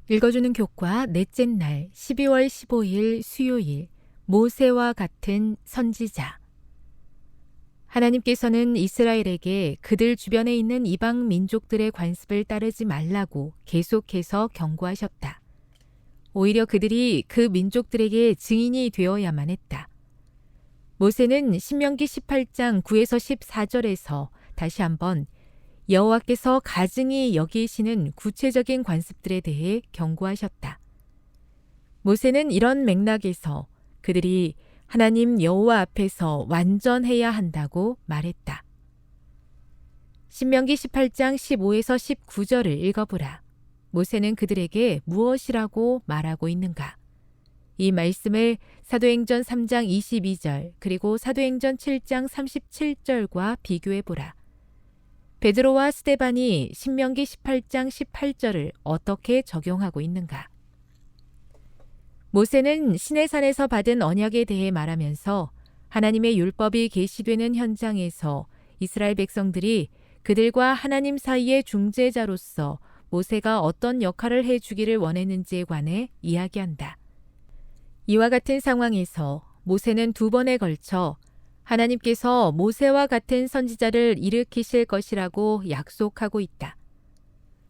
읽어주는 교과 넷째 날 12월 15일 수요일 모세와 같은 선지자. 하나님께서는 이스라엘에게 그들 주변에 있는 이방 민족들의 관습을 따르지 말라고 계속해서 경고하셨다. 오히려 그들이 그 민족들에게 증인이 되어야만 했다. 모세는 신명기 18장 9에서 14절에서 다시 한번 여호와께서 가증히 여기시는 구체적인 관습들에 대해 경고하셨다. 모세는 이런 맥락에서 그들이 하나님 여호와 앞에서 완전해야 한다고 말했다. 신명기 18장 15에서 19절을 읽어보라. 모세는 그들에게 무엇이라고 말하고 있는가? 이 말씀을 사도행전 3장 22절 그리고 사도행전 7장 37절과 비교해보라. 베드로와 스데반이 신명기 18장 18절을 어떻게 적용하고 있는가? 모세는 시내산에서 받은 언약에 대해 말하면서 하나님의 율법이 계시되는 현장에서 이스라엘 백성들이 그들과 하나님 사이의 중재자로서 모세가 어떤 역할을 해주기를 원했는지에 관해 이야기한다. 이와 같은 상황에서 모세는 두 번에 걸쳐 하나님께서 모세와 같은 선지자를 일으키실 것이라고 약속하고 있다.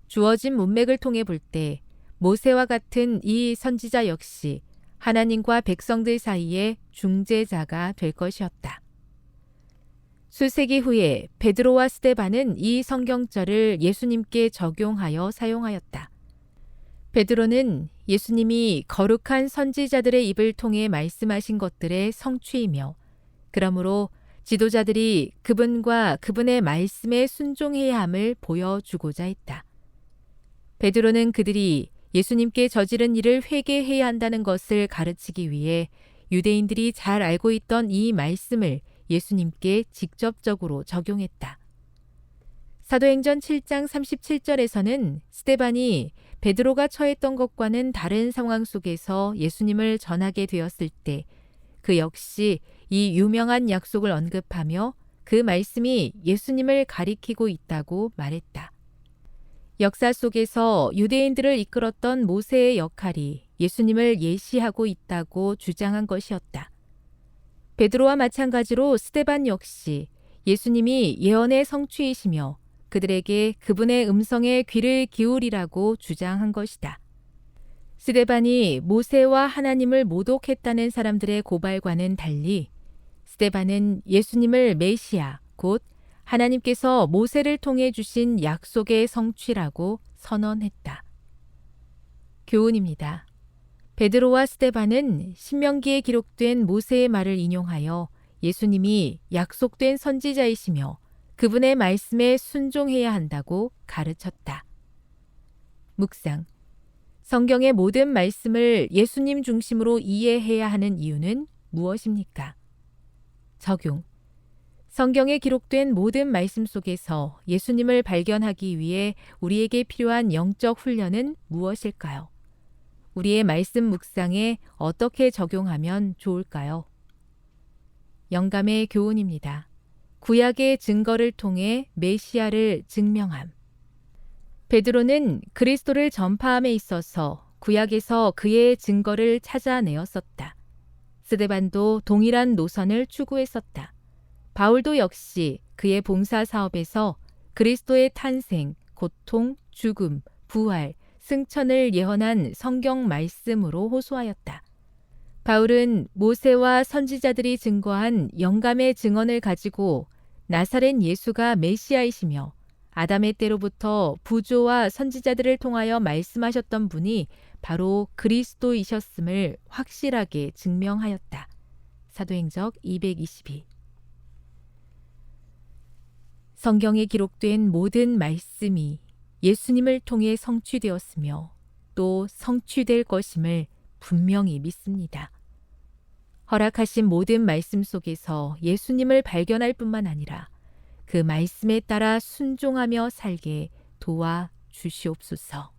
주어진 문맥을 통해 볼 때 모세와 같은 이 선지자 역시 하나님과 백성들 사이의 중재자가 될 것이었다. 수세기 후에 베드로와 스데반은 이 성경절을 예수님께 적용하여 사용하였다. 베드로는 예수님이 거룩한 선지자들의 입을 통해 말씀하신 것들의 성취이며 그러므로 지도자들이 그분과 그분의 말씀에 순종해야 함을 보여주고자 했다. 베드로는 그들이 예수님께 저지른 일을 회개해야 한다는 것을 가르치기 위해 유대인들이 잘 알고 있던 이 말씀을 예수님께 직접적으로 적용했다. 사도행전 7장 37절에서는 스데반이 베드로가 처했던 것과는 다른 상황 속에서 예수님을 전하게 되었을 때 그 역시 이 유명한 약속을 언급하며 그 말씀이 예수님을 가리키고 있다고 말했다. 역사 속에서 유대인들을 이끌었던 모세의 역할이 예수님을 예시하고 있다고 주장한 것이었다. 베드로와 마찬가지로 스데반 역시 예수님이 예언의 성취이시며 그들에게 그분의 음성에 귀를 기울이라고 주장한 것이다. 스데반이 모세와 하나님을 모독했다는 사람들의 고발과는 달리 스데반은 예수님을 메시아, 곧 하나님께서 모세를 통해 주신 약속의 성취라고 선언했다. 교훈입니다. 베드로와 스데반은 신명기에 기록된 모세의 말을 인용하여 예수님이 약속된 선지자이시며 그분의 말씀에 순종해야 한다고 가르쳤다. 묵상. 성경의 모든 말씀을 예수님 중심으로 이해해야 하는 이유는 무엇입니까? 적용. 성경에 기록된 모든 말씀 속에서 예수님을 발견하기 위해 우리에게 필요한 영적 훈련은 무엇일까요? 우리의 말씀 묵상에 어떻게 적용하면 좋을까요? 영감의 교훈입니다. 구약의 증거를 통해 메시아를 증명함. 베드로는 그리스도를 전파함에 있어서 구약에서 그의 증거를 찾아내었었다. 스데반도 동일한 노선을 추구했었다. 바울도 역시 그의 봉사 사업에서 그리스도의 탄생, 고통, 죽음, 부활, 승천을 예언한 성경 말씀으로 호소하였다. 바울은 모세와 선지자들이 증거한 영감의 증언을 가지고 나사렛 예수가 메시아이시며 아담의 때로부터 부조와 선지자들을 통하여 말씀하셨던 분이 바로 그리스도이셨음을 확실하게 증명하였다. 사도행전 222. 성경에 기록된 모든 말씀이 예수님을 통해 성취되었으며 또 성취될 것임을 분명히 믿습니다. 허락하신 모든 말씀 속에서 예수님을 발견할 뿐만 아니라 그 말씀에 따라 순종하며 살게 도와 주시옵소서.